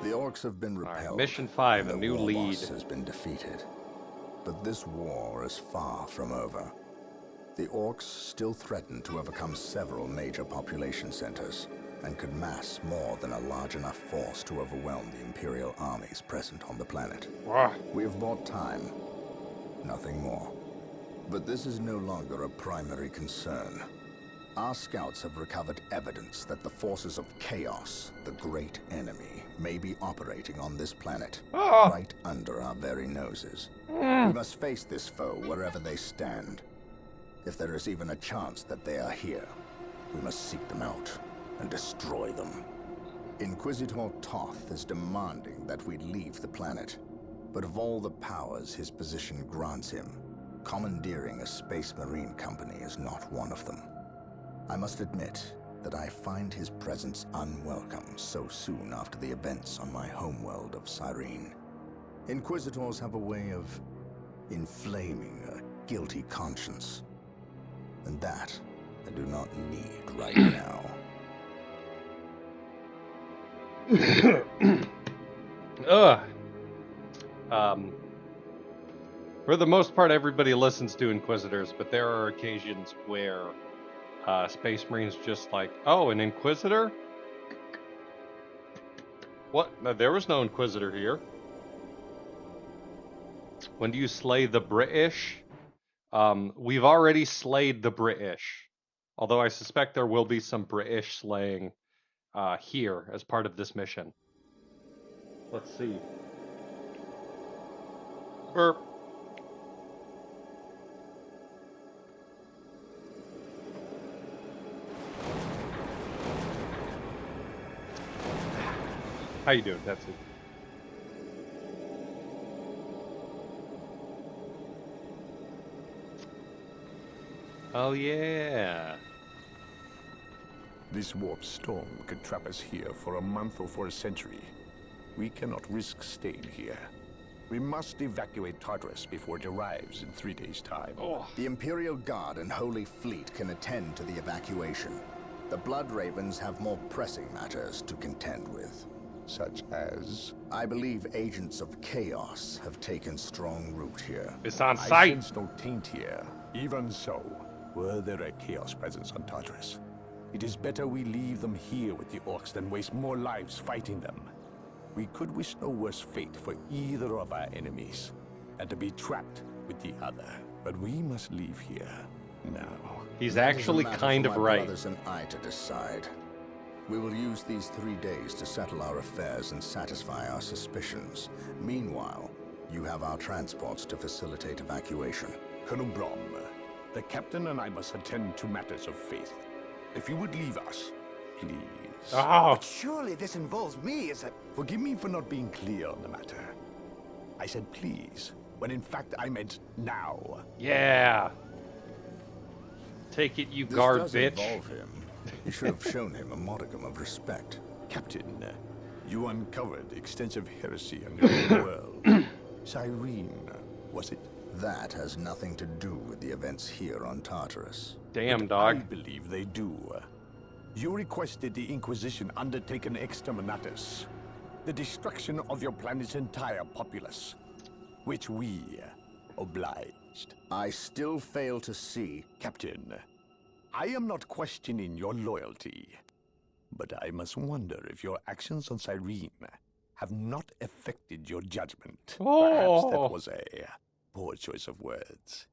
The orcs have been repelled. Right, mission 5, a and new the war lead. boss has been defeated. But this war is far from over. The orcs still threaten to overcome several major population centers and could mass more than a large enough force to overwhelm the Imperial armies present on the planet. Wow. We have bought time, nothing more. But this is no longer a primary concern. Our scouts have recovered evidence that the forces of chaos, the great enemy, may be operating on this planet, right under our very noses. We must face this foe wherever they stand. If there is even a chance that they are here, we must seek them out and destroy them. Inquisitor Toth is demanding that we leave the planet, but of all the powers his position grants him, commandeering a space marine company is not one of them. I must admit that I find his presence unwelcome so soon after the events on my homeworld of Cyrene. Inquisitors have a way of inflaming a guilty conscience, and that I do not need right now. For the most part, everybody listens to Inquisitors, but there are occasions where Space Marine's just like, oh, an Inquisitor? What? No, there was no Inquisitor here. When do you slay the British? We've already slayed the British. Although I suspect there will be some British slaying here as part of this mission. Let's see. Burp. How you doing? That's it. Oh yeah. This warp storm could trap us here for a month or for a century. We cannot risk staying here. We must evacuate Tartarus before it arrives in 3 days' time. Oh. The Imperial Guard and Holy Fleet can attend to the evacuation. The Blood Ravens have more pressing matters to contend with. Such as? I believe agents of chaos have taken strong root here. It's on I site. sense no taint here. Even so, were there a chaos presence on Tartarus? It is better we leave them here with the orcs than waste more lives fighting them. We could wish no worse fate for either of our enemies, and to be trapped with the other. But we must leave here now. He's actually kind of right. Brothers and I to decide. We will use these 3 days to settle our affairs and satisfy our suspicions. Meanwhile, you have our transports to facilitate evacuation. Colonel Brom, the captain and I must attend to matters of faith. If you would leave us, please. Oh. But surely this involves me as a... Forgive me for not being clear on the matter. I said please, when in fact I meant now. Yeah. Take it, you guard does bitch. Involve him. You should have shown him a modicum of respect. Captain, you uncovered extensive heresy on your own world. Cyrene, was it? That has nothing to do with the events here on Tartarus. Damn, I dog. believe they do. You requested the Inquisition undertake an exterminatus, the destruction of your planet's entire populace, which we obliged. I still fail to see... Captain, I am not questioning your loyalty, but I must wonder if your actions on Cyrene have not affected your judgment. Perhaps that was a poor choice of words.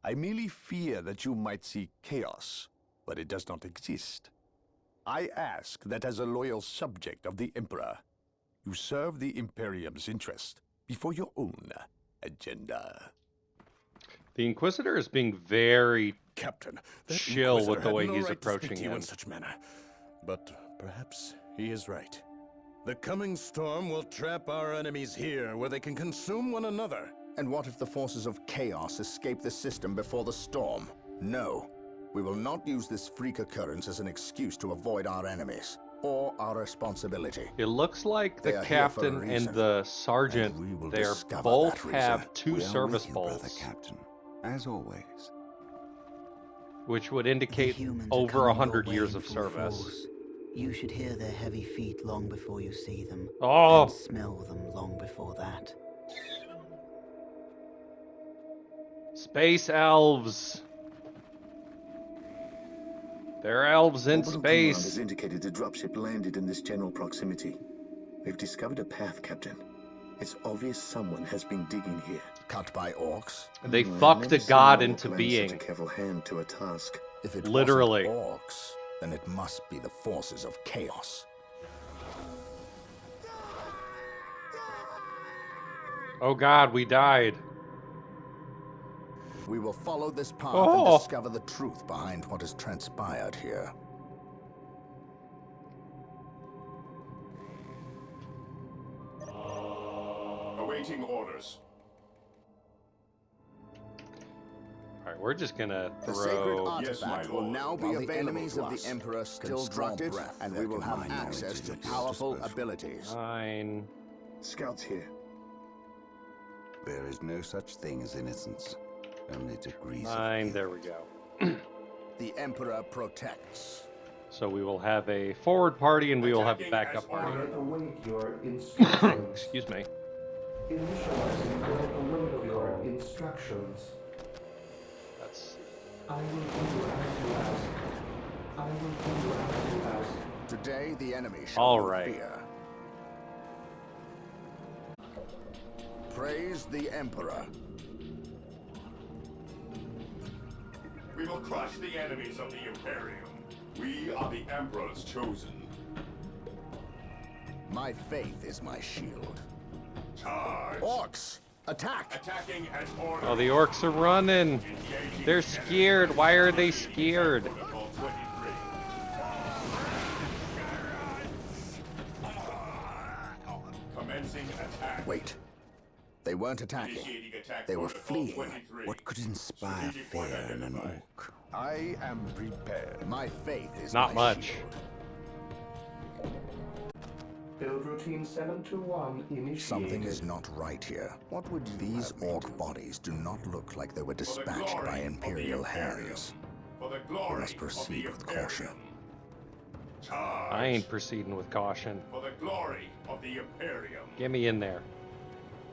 I merely fear that you might see chaos, but it does not exist. I ask that as a loyal subject of the Emperor, you serve the Imperium's interest before your own agenda. The Inquisitor is being very Captain, chill with the way he's approaching him. in such manner. But perhaps he is right. The coming storm will trap our enemies here, where they can consume one another. And what if the forces of chaos escape the system before the storm? No. We will not use this freak occurrence as an excuse to avoid our enemies, or our responsibility. It looks like the They are here for a captain and reason, the sergeant, and we will they discover both that have reason. 2 We are service with you, brother balls, Captain, as always. which would The indicate humans are over coming 100 your way years in of full service. force. You should hear their heavy feet long before you see them, Oh, and smell them long before that. space elves. They're elves in Orbital Command has space. indicated the dropship landed in this general proximity. We've discovered a path, Captain. It's obvious someone has been digging here. Cut by orcs? They I've fucked never a seen god an orc into lend such a being. careful hand to a task. If it Literally. wasn't orcs, then it must be the forces of chaos. Oh god, we died. We will follow this path and Oh. discover the truth behind what has transpired here. Awaiting orders. Alright, we're just gonna The sacred throw... artifact will now be While the available enemies to of us. the Emperor still Constructed, draw breath, and there we will can have lie no access to intelligence powerful dispersal. abilities. Fine. Scouts here. There is no such thing as innocence, only degrees Fine, of there we go. The Emperor protects. So we will have a forward party and we will have a Attacking backup as party. ordered. Await your instructions. Excuse me. Initializing await your instructions. That's... I will do as you ask. I will do as you ask. Today, the enemy shall All know right. fear. Praise the Emperor. We will crush the enemies of the Imperium. We are the Emperor's chosen. My faith is my shield. Charge. Orcs, attack! Attacking as ordered. Oh, the orcs are running. Engaging They're scared. Why are they scared? Protocol 23. Commencing attack. Wait. They weren't attacking. Initiating attack They were protocol fleeing. 23. What could inspire Strategic point fear in an identified. orc? I am prepared. My faith is Not my much. shield. Build routine 721 initiated. Something is not right here. What would these orc bodies do not look like they were For the dispatched glory by of the Imperial Imperium. hands? For the glory We must of proceed the with caution. Imperium. Charge. I ain't proceeding with caution. For the glory of the Imperium. Get me in there.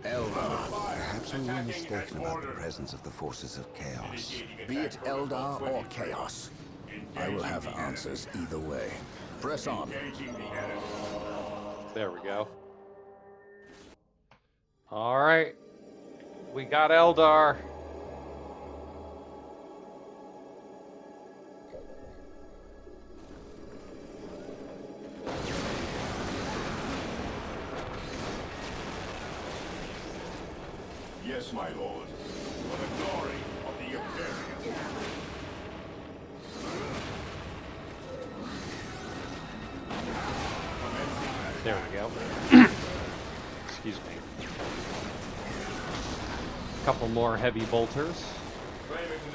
Eldar. Perhaps we were Attacking mistaken as about the ordered. presence of the forces of chaos. Initiating Be it attack protocol Eldar or 23. Chaos, I will have Engaging the answers either way. Press on. enemy. Engaging the enemy. There we go. Alright. We got Eldar. Yes, my lord. For the glory of the Imperium. There we go. Excuse me. A couple more heavy bolters.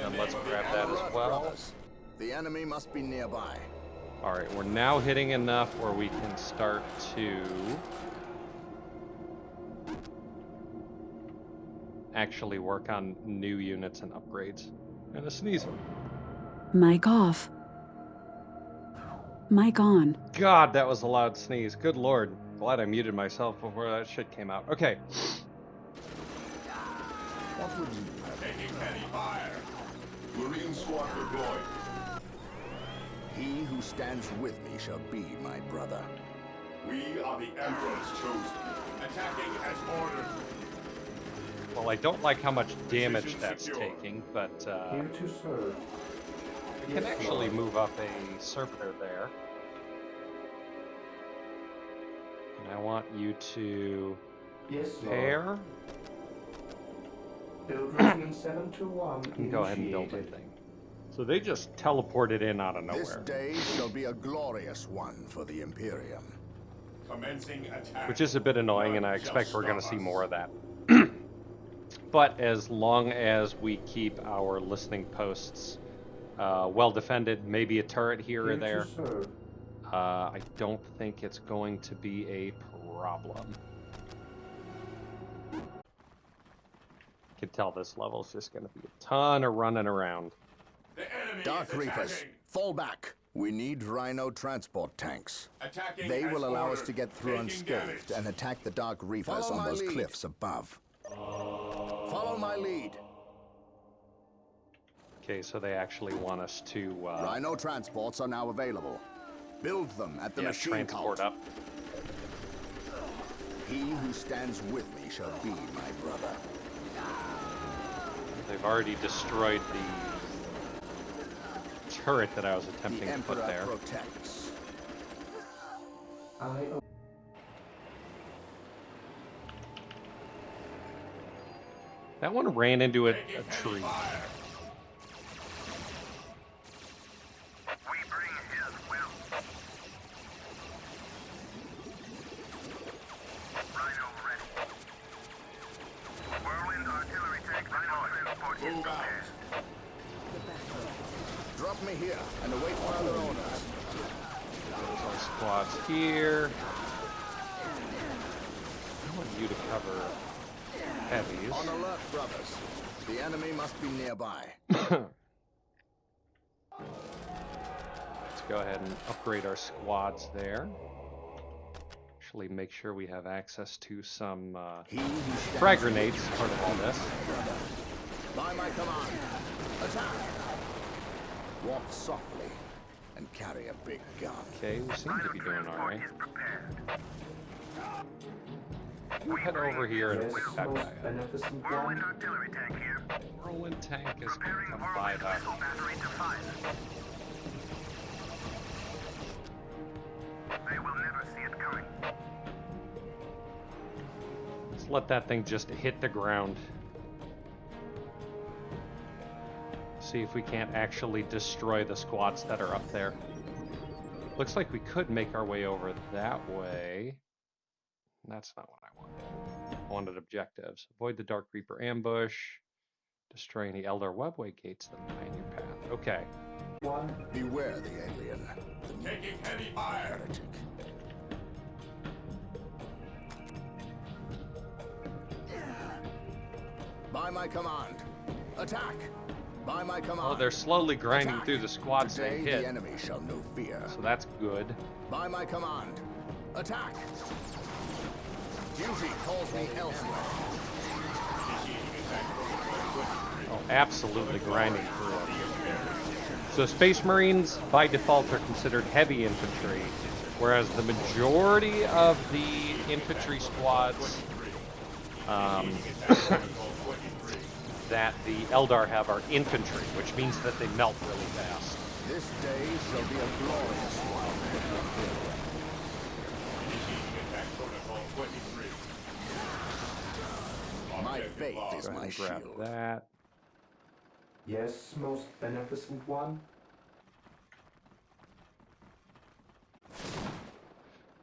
And let's grab that as well. Brothers, the enemy must be nearby. Alright, we're now hitting enough where we can start to actually work on new units and upgrades. And a sneeze. Mic off. Mic on. God, that was a loud sneeze. Good lord. Glad I muted myself before that shit came out. Okay. What would you have? Taking heavy fire. Marine squad deployed. He who stands with me shall be my brother. We are the Emperor's chosen. Attacking as ordered. Well, I don't like how much damage Position that's secure. taking, but Here to serve. we can Yes, actually Lord. move up a servitor there. And I want you to Yes, Lord. pair Build routine 721 and go ahead and build that initiated. thing. So they just teleported in out of This nowhere, day shall be a glorious one for the Imperium. Commencing attack. which is a bit annoying, and I None shall expect we're going to stop see us. more of that. But as long as we keep our listening posts well defended, maybe a turret here or Here there, to serve. I don't think it's going to be a problem. Can tell this level is just going to be a ton of running around. The enemy Dark is Reapers, attacking. fall back. We need Rhino transport tanks. Attacking They will as allow us ordered. to get through Taking unscathed damage. and attack the Dark Reapers Follow on my those lead. cliffs above. Follow my lead. Okay, so they actually want us to Rhino transports are now available. Build them at the machine transport cult. up. He who stands with me shall be my brother. They've already destroyed the turret that I was attempting to put there. Protects. That one ran into a tree. Move out. Drop me here and await further orders. There's our squads here. I want you to cover heavies. On alert, brothers. The enemy must be nearby. Let's go ahead and upgrade our squads there. Actually, make sure we have access to some frag grenades as part of all this. By my command, attack! Walk softly and carry a big gun. Okay, we seem to be doing all right. You head over here and pick that guy up. Whirlwind artillery tank here. Whirlwind tank is a 5 out. They will never see it coming. Let's let that thing just hit the ground. See if we can't actually destroy the squads that are up there. Looks like we could make our way over that way. That's not what I wanted. I wanted objectives. Avoid the Dark Reaper ambush. Destroy any Eldar webway gates that line your path. Okay. Beware the alien. Taking heavy fire. Heretic. By my command, attack! By my command. Oh, they're slowly grinding through the squads they hit. The enemy shall know fear. So that's good. By my command, attack! Duty calls me elsewhere. Oh, absolutely grinding through them. So Space Marines, by default, are considered heavy infantry, whereas the majority of the infantry squads that the Eldar have are infantry, which means that they melt really fast. This day shall be a glorious one. My faith is my Grab shield. that. Yes, most beneficent one.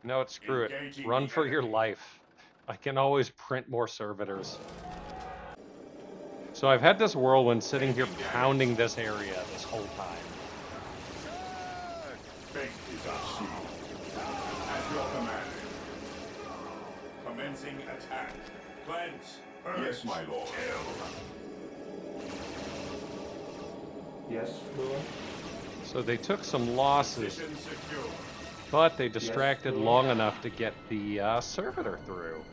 No, screw it. Run for your life. I can always print more servitors. So I've had this whirlwind sitting here pounding this area this whole time. Faith is our shield. At your command. Commencing attack. Cleanse. Yes, my lord. Yes, Lord. So they took some losses, but they distracted long enough to get the servitor through.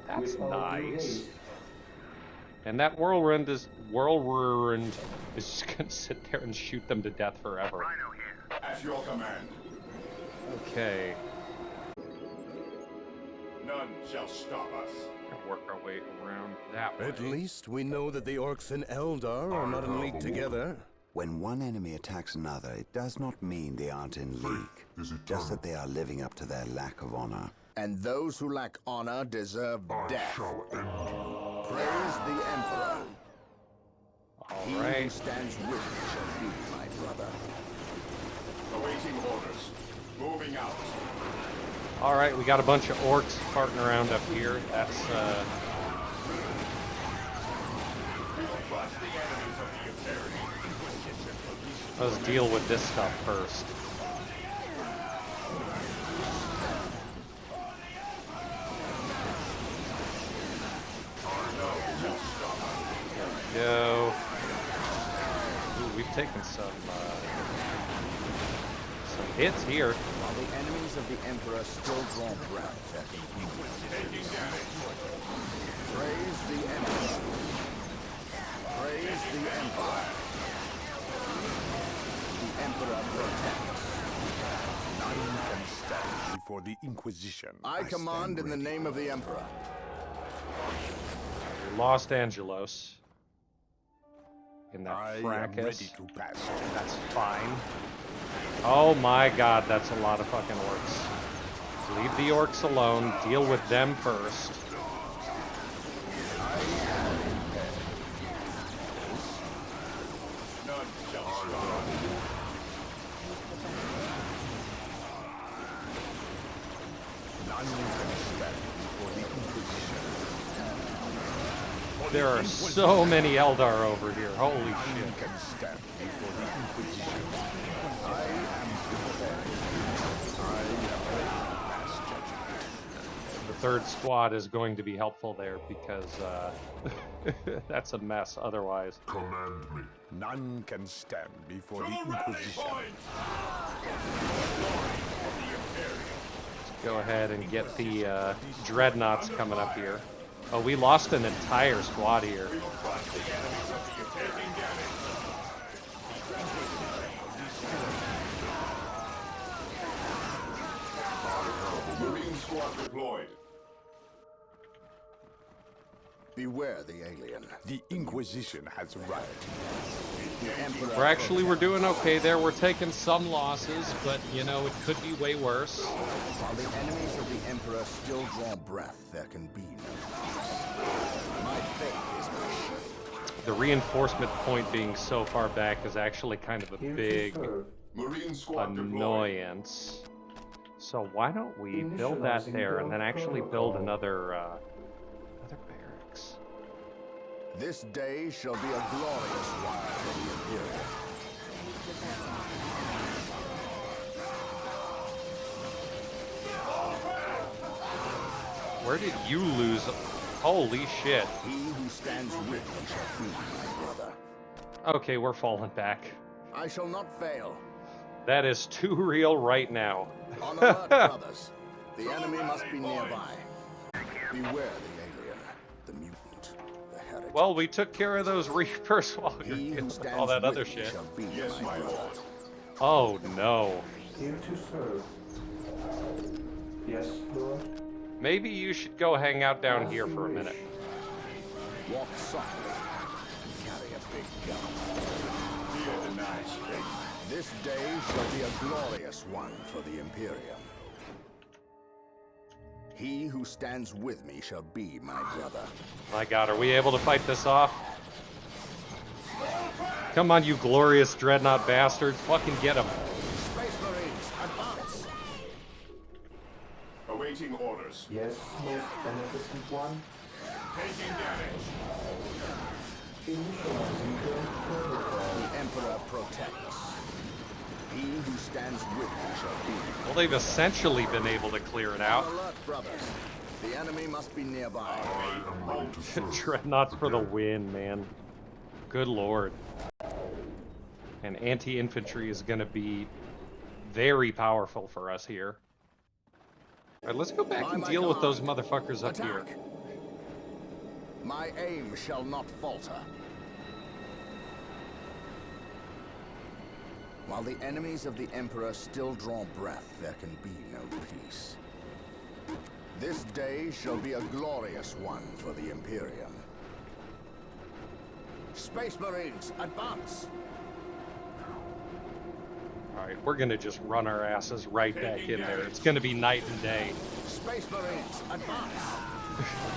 That's nice. And that whirlwind is just gonna sit there and shoot them to death forever. At your command. Okay. None shall stop us. We'll work our way around that way. At least we know that the orcs and Eldar are not in league together. When one enemy attacks another, it does not mean they aren't in league. Just that they are living up to their lack of honor. And those who lack honor deserve death. Praise the Emperor. He who stands with me shall be my brother. Awaiting orders. Moving out. Alright, we got a bunch of orcs farting around up here. That's, let's deal with this stuff first. There we go. Ooh, we've taken some It's here. While the enemies of the Emperor still draw breath, praise the Emperor. Praise the Empire. The Emperor protects. None can stand before the Inquisition. I command in the name of the Emperor. We lost Angelos in that I fracas. am ready to pass. That's fine. Oh my god, that's a lot of fucking orcs. Leave the orcs alone. Deal with them first. There are so many Eldar over here. Holy shit. Can stand before the Inquisition. The third squad is going to be helpful there because that's a mess otherwise. Command me. None can stand before the Inquisition. Let's go ahead and get the dreadnoughts coming up here. Oh, we lost an entire squad here. Marine squad deployed. Beware the alien. The Inquisition has arrived. The Emperor. We're doing okay there. We're taking some losses, but you know, it could be way worse. While the enemies of the Emperor still draw breath, there can be no peace. My faith is my shield. The reinforcement point being so far back is actually kind of a big Marine squad annoyance. So why don't we build that there and then actually build another barracks? This day shall be a glorious one for the Imperium. Where did you lose? Holy shit. He who stands with me shall be my brother. Okay, we're falling back. I shall not fail. That is too real right now. On alert, brothers. The enemy must be nearby. Beware the alien, the mutant, the heretic. Well, we took care of those Reapers while we were He who getting stands all that with other me shit. shall be my brother. Oh no. Here to serve. Yes, Lord. Maybe you should go hang out down here for a minute. Walk softly. Carry a big gun. Fear denies strength. This day shall be a glorious one for the Imperium. He who stands with me shall be my brother. My god, are we able to fight this off? Come on, you glorious dreadnought bastards. Fucking get them. Space Marines, advance! Awaiting orders. Yes, most beneficent one. Taking damage. Initializing current protocol. The Emperor protects. He who stands with me shall be. Well, they've essentially been able to clear it out. On alert, brothers. The enemy must be nearby. Dreadnoughts for the win, man. Good lord. And anti-infantry is going to be very powerful for us here. Alright, let's go back and deal with those motherfuckers up here. Attack. My aim shall not falter. While the enemies of the Emperor still draw breath, there can be no peace. This day shall be a glorious one for the Imperium. Space Marines, advance! Alright, we're gonna just run our asses right back in there. It's gonna be night and day. Space Marines, advance!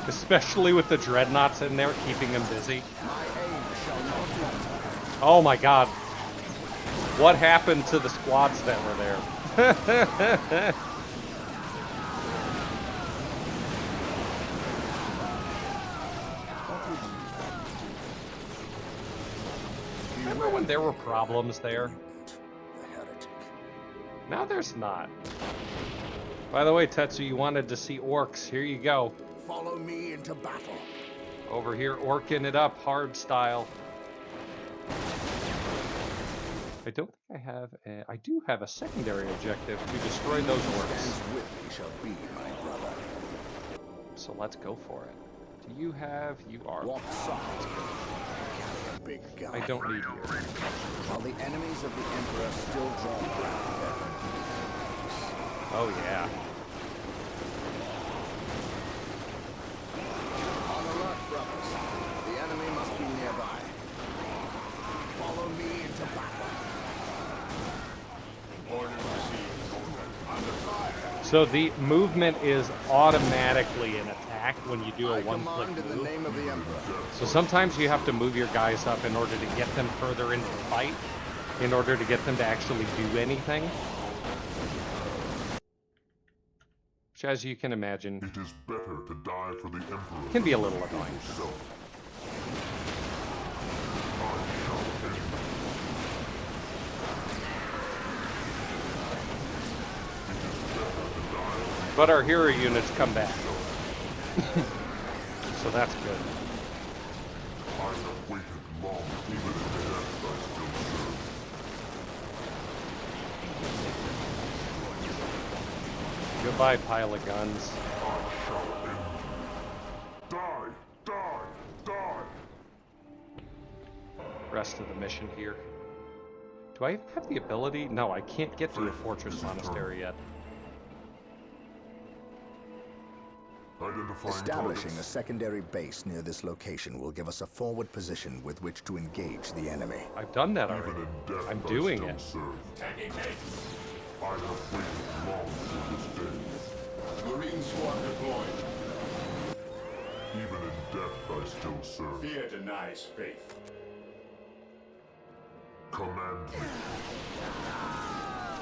Especially with the dreadnoughts in there, keeping them busy. My aim shall not falter. Oh my god. What happened to the squads that were there? Remember when there were problems there? The heretic. Now there's not. By the way, Tetsu, you wanted to see orcs. Here you go. Follow me into battle. Over here, orking it up, hard style. I don't think I have. I do have a secondary objective to destroy those orcs. With me shall be my brother. So let's go for it. Do you have? You are. Walk soft. Carry a big gun. I don't need you. While the enemies of the Emperor still draw breath, there can be peace. Oh yeah. On alert, brothers. The enemy must be nearby. Follow me into battle. Orders received. Under fire. So the movement is automatically an attack when you do a one-click Command in the move. name of the Emperor. So sometimes you have to move your guys up in order to get them further into the fight, in order to get them to actually do anything. Which, as you can imagine, It is better to die for the Emperor. can be a little annoying. But our hero units come back. So that's good. I have waited long, even in death I still serve. Goodbye, pile of guns. I shall end you. Die! Die! Die! Rest of the mission here. Do I have the ability? No, I can't get to a fortress monastery yet. Establishing a secondary base near this location will give us a forward position with which to engage the enemy. I've done that already. Even in death I'm I doing still it. serve. Taking base. I have waited long for this day. Marine squad deployed. Even in death I still serve. Fear denies faith. Command me.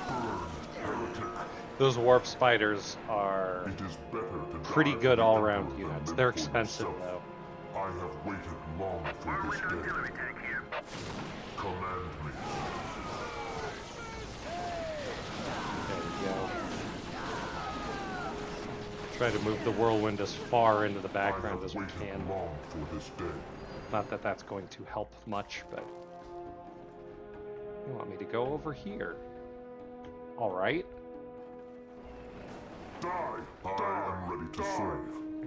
Burn, heretic. Those warp spiders are It is better to pretty die good for the all-around Emperor units. than They're live for expensive myself. though. I have waited long for this day. Command me. There we go. Try to move the whirlwind as far into the background as we can. Long for this day. Not that that's going to help much, but you want me to go over here? All right. Die! I am ready to serve.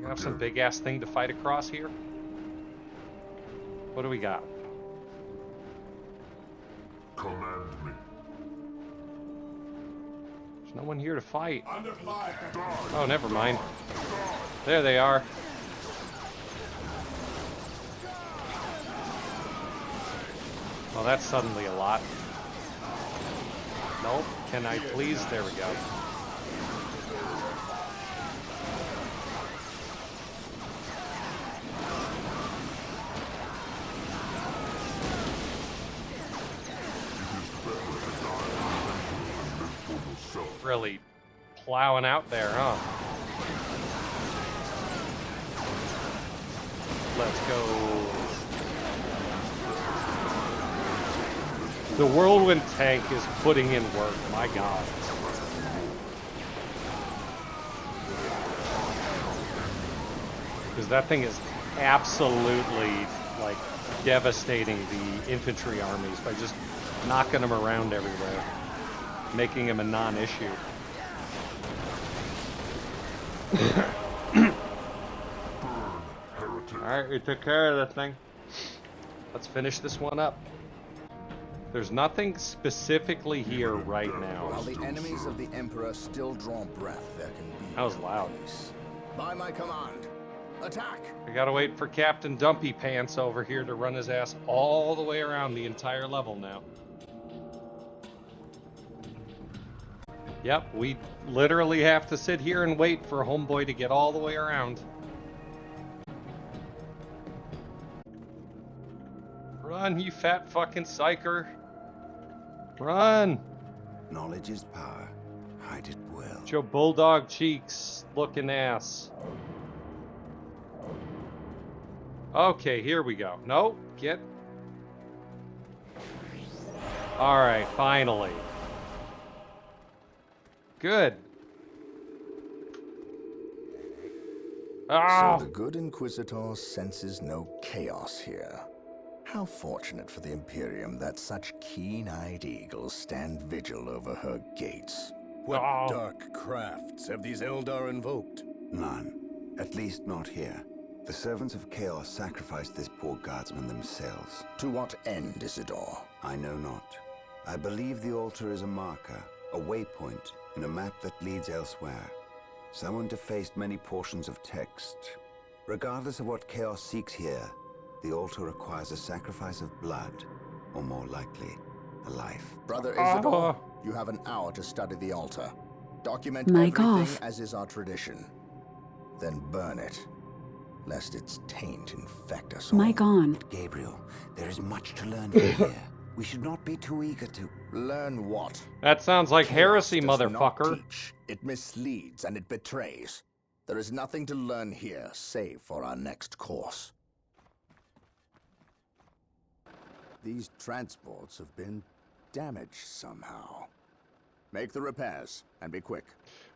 I have some big ass thing to fight across here. What do we got? Command me. There's no one here to fight. Under fire. Oh, never mind. There they are. Well, that's suddenly a lot. Nope. Can I please? There we go. Really plowing out there, huh? Let's go. The whirlwind tank is putting in work, my god. Because that thing is absolutely, like, devastating the infantry armies by just knocking them around everywhere, making them a non-issue. Alright, we took care of that thing. Let's finish this one up. There's nothing specifically here right now. While the enemies of the Emperor still draw breath, there can be That was loud. peace. By my command, attack! I gotta wait for Captain Dumpy Pants over here to run his ass all the way around the entire level now. Yep, we literally have to sit here and wait for Homeboy to get all the way around. Run, you fat fucking psyker. Run! Knowledge is power. Hide it well. Joe Bulldog Cheeks looking ass. Okay, here we go. Nope, get. Alright, finally. Good. So the good Inquisitor senses no chaos here. How fortunate for the Imperium that such keen-eyed eagles stand vigil over her gates. What dark crafts have these Eldar invoked? None. At least not here. The servants of Chaos sacrificed this poor guardsman themselves. To what end, Isidore? I know not. I believe the altar is a marker, a waypoint, in a map that leads elsewhere. Someone defaced many portions of text. Regardless of what Chaos seeks here, the altar requires a sacrifice of blood, or more likely, a life. Brother Isidore, you have an hour to study the altar. Document Mic everything off. as is our tradition. Then burn it, lest its taint infect us all. Mic on. Gabriel, there is much to learn from here. We should not be too eager to... Learn what? That sounds like Chaos heresy, does motherfucker. Not teach. It misleads and it betrays. There is nothing to learn here, save for our next course. These transports have been damaged somehow. Make the repairs, and be quick.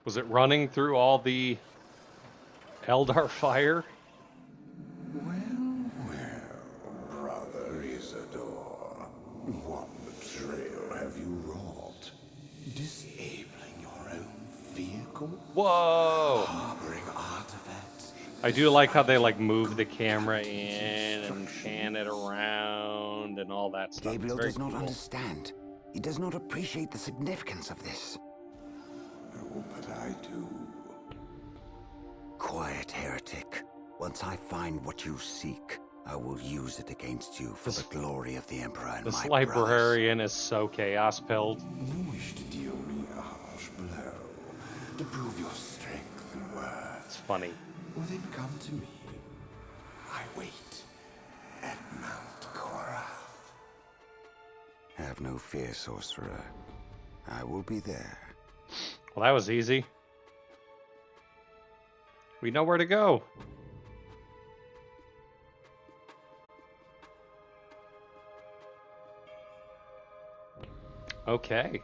Was it running through all the Eldar fire? Brother Isidore, what betrayal have you wrought? Disabling your own vehicle? Whoa! Harboring artifacts? I do like how they like move the camera in and pan it around and all that stuff. Gabriel Very does not cool. understand. He does not appreciate the significance of this. Oh, but I do. Quiet, heretic. Once I find what you seek, I will use it against you for the glory of the Emperor and This my librarian is so chaos-pilled. You wish to deal me a harsh blow, to prove your strength and worth. It's funny. Well, then come to me. I wait at Mount Korath. Have no fear, sorcerer. I will be there. Well, that was easy. We know where to go. Okay.